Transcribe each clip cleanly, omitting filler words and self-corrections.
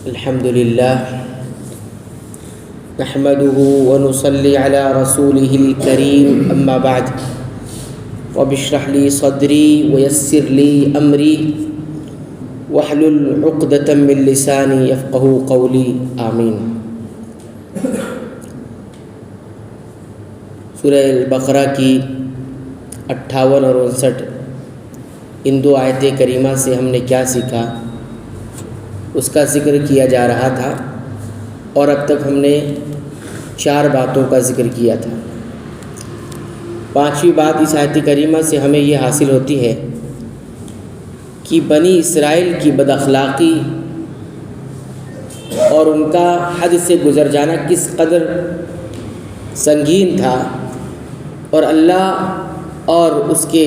الحمد لله نحمده ونصلي على رسوله الكريم أما بعد رب اشرح لي صدري ويسر لي أمري واحلل عقدة من لساني يفقهوا قولي آمين۔ سورہ البقرہ کی 58 اور 59 ان دو آیت کریمہ سے ہم نے کیا سیکھا اس کا ذکر کیا جا رہا تھا، اور اب تک ہم نے 4 باتوں کا ذکر کیا تھا۔ 5ویں بات اس آیت کریمہ سے ہمیں یہ حاصل ہوتی ہے کہ بنی اسرائیل کی بد اخلاقی اور ان کا حد سے گزر جانا کس قدر سنگین تھا، اور اللہ اور اس کے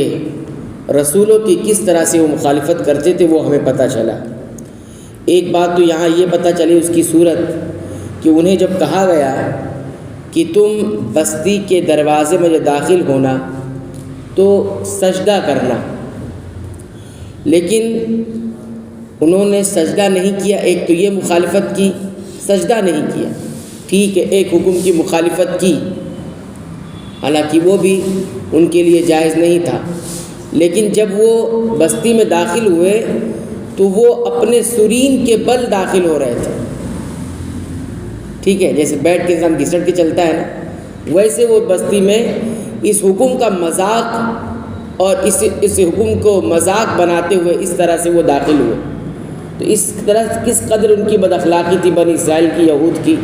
رسولوں کی کس طرح سے وہ مخالفت کرتے تھے وہ ہمیں پتہ چلا۔ ایک بات تو یہاں یہ پتہ چلی اس کی صورت کہ انہیں جب کہا گیا کہ تم بستی کے دروازے میں جو داخل ہونا تو سجدہ کرنا، لیکن انہوں نے سجدہ نہیں کیا۔ ایک تو یہ مخالفت کی، سجدہ نہیں کیا، ٹھیک ہے، ایک حکم کی مخالفت کی، حالانکہ وہ بھی ان کے لیے جائز نہیں تھا، لیکن جب وہ بستی میں داخل ہوئے تو وہ اپنے سرین کے بل داخل ہو رہے تھے، ٹھیک ہے، جیسے بیٹھ کے انسان گھسٹ کے چلتا ہے نا، ویسے وہ بستی میں اس حکم کا مذاق اور اس حکم کو مذاق بناتے ہوئے اس طرح سے وہ داخل ہوئے۔ تو اس طرح کس قدر ان کی بد اخلاقی تھی بنی اسرائیل کی، یہود کی،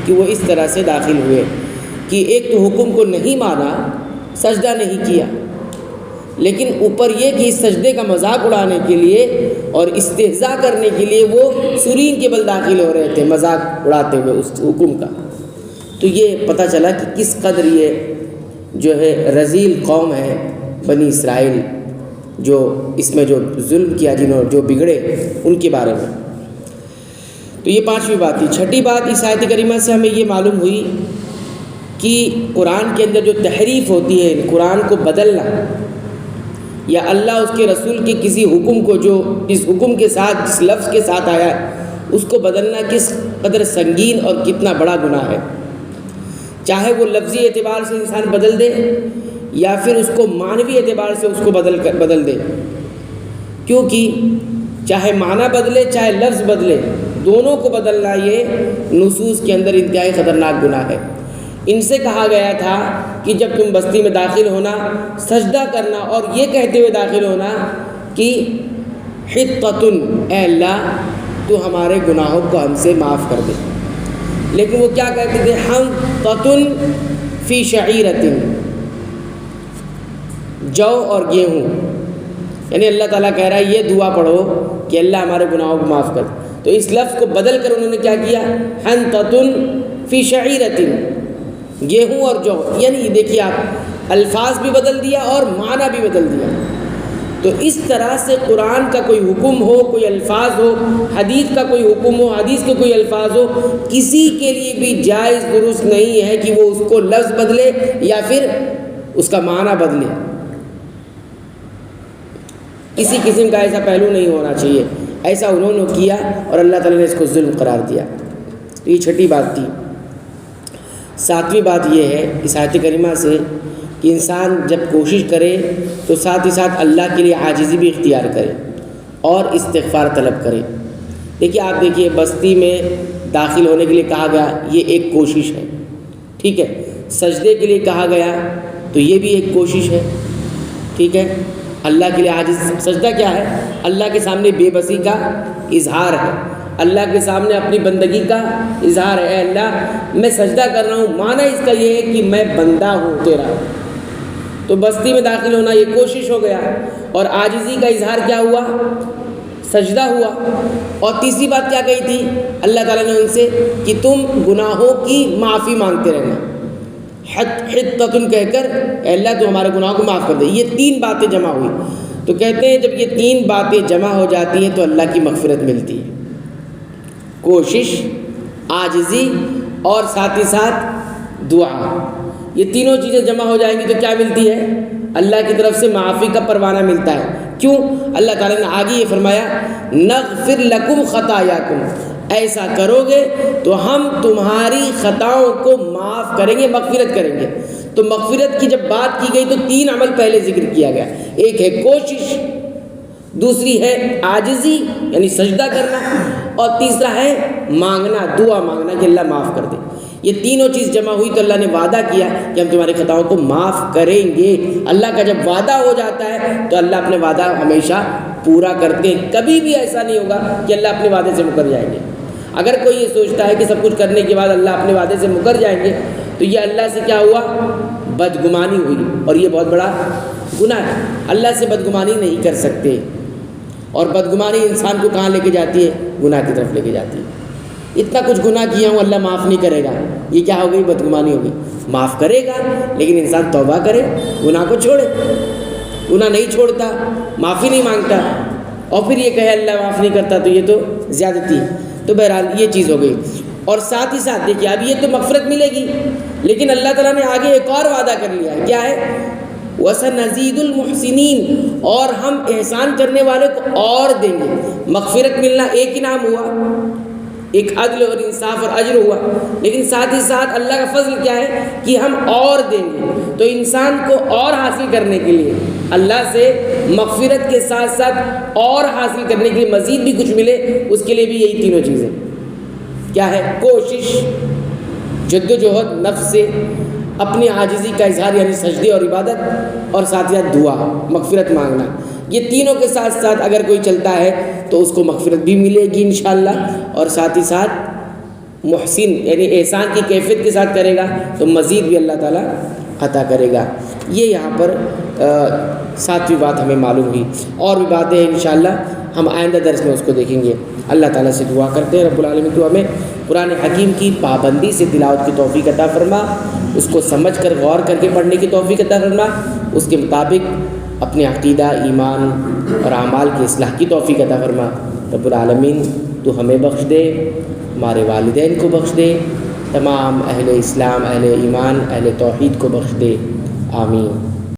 کہ وہ اس طرح سے داخل ہوئے کہ ایک تو حکم کو نہیں مانا، سجدہ نہیں کیا، لیکن اوپر یہ کہ اس سجدے کا مذاق اڑانے کے لیے اور استہزاء کرنے کے لیے وہ سرین کے بل داخل ہو رہے تھے مذاق اڑاتے ہوئے اس حکم کا۔ تو یہ پتہ چلا کہ کس قدر یہ جو ہے رذیل قوم ہے بنی اسرائیل، جو اس میں جو ظلم کیا، جنہوں جو بگڑے ان کے بارے میں۔ تو یہ 5ویں بات تھی۔ 6ٹھی بات اس آیت کریمہ سے ہمیں یہ معلوم ہوئی کہ قرآن کے اندر جو تحریف ہوتی ہے، قرآن کو بدلنا یا اللہ اس کے رسول کے کسی حکم کو جو اس حکم کے ساتھ جس لفظ کے ساتھ آیا ہے اس کو بدلنا کس قدر سنگین اور کتنا بڑا گناہ ہے، چاہے وہ لفظی اعتبار سے انسان بدل دے یا پھر اس کو معنوی اعتبار سے اس کو بدل دے، کیونکہ چاہے معنی بدلے چاہے لفظ بدلے، دونوں کو بدلنا یہ نصوص کے اندر انتہائی خطرناک گناہ ہے۔ ان سے کہا گیا تھا کہ جب تم بستی میں داخل ہونا سجدہ کرنا، اور یہ کہتے ہوئے داخل ہونا کہ حطۃ، اے اللہ تو ہمارے گناہوں کو ہم سے معاف کر دے، لیکن وہ کیا کہتے تھے؟ حنطۃ فی شعیرۃ، جو اور گیہوں، یعنی اللہ تعالیٰ کہہ رہا ہے یہ دعا پڑھو کہ اللہ ہمارے گناہوں کو معاف کر دے۔ تو اس لفظ کو بدل کر انہوں نے کیا کیا؟ حنطۃ فی شعیرۃ، گیہوں اور جو، یعنی دیکھیے آپ الفاظ بھی بدل دیا اور معنی بھی بدل دیا۔ تو اس طرح سے قرآن کا کوئی حکم ہو، کوئی الفاظ ہو، حدیث کا کوئی حکم ہو، حدیث کے کوئی الفاظ ہو، کسی کے لیے بھی جائز درست نہیں ہے کہ وہ اس کو لفظ بدلے یا پھر اس کا معنی بدلے۔ کسی قسم کا ایسا پہلو نہیں ہونا چاہیے، ایسا انہوں نے کیا اور اللہ تعالیٰ نے اس کو ظلم قرار دیا۔ تو یہ 6ٹھی بات تھی۔ 7ویں بات یہ ہے اس آیت کریمہ سے کہ انسان جب کوشش کرے تو ساتھ ہی ساتھ اللہ کے لیے عاجزی بھی اختیار کرے اور استغفار طلب کرے۔ دیکھیے آپ دیکھیے بستی میں داخل ہونے کے لیے کہا گیا، یہ ایک کوشش ہے، ٹھیک ہے، سجدے کے لیے کہا گیا تو یہ بھی ایک کوشش ہے، ٹھیک ہے، اللہ کے لیے عاجز۔ سجدہ کیا ہے؟ اللہ کے سامنے بے بسی کا اظہار ہے، اللہ کے سامنے اپنی بندگی کا اظہار ہے، اے اللہ میں سجدہ کر رہا ہوں، معنی اس کا یہ ہے کہ میں بندہ ہوں تیرا۔ تو بستی میں داخل ہونا یہ کوشش ہو گیا، اور عاجزی کا اظہار کیا ہوا؟ سجدہ ہوا۔ اور تیسری بات کیا کہی تھی اللہ تعالیٰ نے ان سے؟ کہ تم گناہوں کی معافی مانگتے رہنا، حطۃ کہہ کر اے اللہ تو ہمارے گناہوں کو معاف کر دے۔ یہ 3 باتیں جمع ہوئی، تو کہتے ہیں جب یہ 3 باتیں جمع ہو جاتی ہیں تو اللہ کی مغفرت ملتی ہے۔ کوشش، عاجزی اور ساتھ ہی ساتھ دعا، یہ تینوں چیزیں جمع ہو جائیں گی تو کیا ملتی ہے؟ اللہ کی طرف سے معافی کا پروانہ ملتا ہے۔ کیوں؟ اللہ تعالیٰ نے آگے یہ فرمایا نغفر لکم خطایاکم، ایسا کرو گے تو ہم تمہاری خطاؤں کو معاف کریں گے، مغفرت کریں گے۔ تو مغفرت کی جب بات کی گئی تو 3 عمل پہلے ذکر کیا گیا، ایک ہے کوشش، دوسری ہے عاجزی یعنی سجدہ کرنا، اور تیسرا ہے مانگنا، دعا مانگنا کہ اللہ معاف کر دے۔ یہ تینوں چیز جمع ہوئی تو اللہ نے وعدہ کیا کہ ہم تمہاری خطاؤں کو معاف کریں گے۔ اللہ کا جب وعدہ ہو جاتا ہے تو اللہ اپنے وعدہ ہمیشہ پورا کرتے ہیں، کبھی بھی ایسا نہیں ہوگا کہ اللہ اپنے وعدے سے مکر جائیں گے۔ اگر کوئی یہ سوچتا ہے کہ سب کچھ کرنے کے بعد اللہ اپنے وعدے سے مکر جائیں گے تو یہ اللہ سے کیا ہوا؟ بدگمانی ہوئی، اور یہ بہت بڑا گناہ ہے۔ اللہ سے بدگمانی نہیں کر سکتے، اور بدگمانی انسان کو کہاں لے کے جاتی ہے؟ گناہ کی طرف لے کے جاتی ہے۔ اتنا کچھ گناہ کیا ہوں اللہ معاف نہیں کرے گا، یہ کیا ہو گئی؟ بدگمانی ہو گئی۔ معاف کرے گا لیکن انسان توبہ کرے، گناہ کو چھوڑے۔ گناہ نہیں چھوڑتا، معافی نہیں مانگتا، اور پھر یہ کہے اللہ معاف نہیں کرتا، تو یہ تو زیادتی ہے۔ تو بہرحال یہ چیز ہو گئی۔ اور ساتھ ہی ساتھ دیکھیے اب یہ تو مغفرت ملے گی، لیکن اللہ تعالیٰ نے آگے ایک اور وعدہ کر لیا ہے، کیا ہے؟ وَسَنَزِيدُ الْمُحْسِنِينَ، اور ہم احسان کرنے والے کو اور دیں گے۔ مغفرت ملنا ایک انعام ہوا، ایک عدل اور انصاف اور اجر ہوا، لیکن ساتھ ہی ساتھ اللہ کا فضل کیا ہے کہ ہم اور دیں گے۔ تو انسان کو اور حاصل کرنے کے لیے اللہ سے مغفرت کے ساتھ ساتھ اور حاصل کرنے کے لیے مزید بھی کچھ ملے، اس کے لیے بھی یہی تینوں چیزیں کیا ہے؟ کوشش، جدوجہد نفس سے، اپنی عاجزی کا اظہار یعنی سجدے اور عبادت، اور ساتھ ہی ساتھ دعا، مغفرت مانگنا۔ یہ تینوں کے ساتھ ساتھ اگر کوئی چلتا ہے تو اس کو مغفرت بھی ملے گی انشاءاللہ، اور ساتھ ہی ساتھ محسن یعنی احسان کی کیفیت کے ساتھ کرے گا تو مزید بھی اللہ تعالیٰ عطا کرے گا۔ یہ یہاں پر 7ویں بات ہمیں معلوم ہوئی، اور بھی باتیں ہیں انشاءاللہ ہم آئندہ درس میں اس کو دیکھیں گے۔ اللہ تعالیٰ سے دعا کرتے ہیں رب العالمین تو ہمیں قرآن حکیم کی پابندی سے تلاوت کی توفیق عطا فرما، اس کو سمجھ کر غور کر کے پڑھنے کی توفیق عطا فرما، اس کے مطابق اپنے عقیدہ، ایمان اور اعمال کی اصلاح کی توفیق عطا فرما۔ رب العالمین تو ہمیں بخش دے، ہمارے والدین کو بخش دے، تمام اہل اسلام، اہل ایمان، اہل توحید کو بخش دے، آمین۔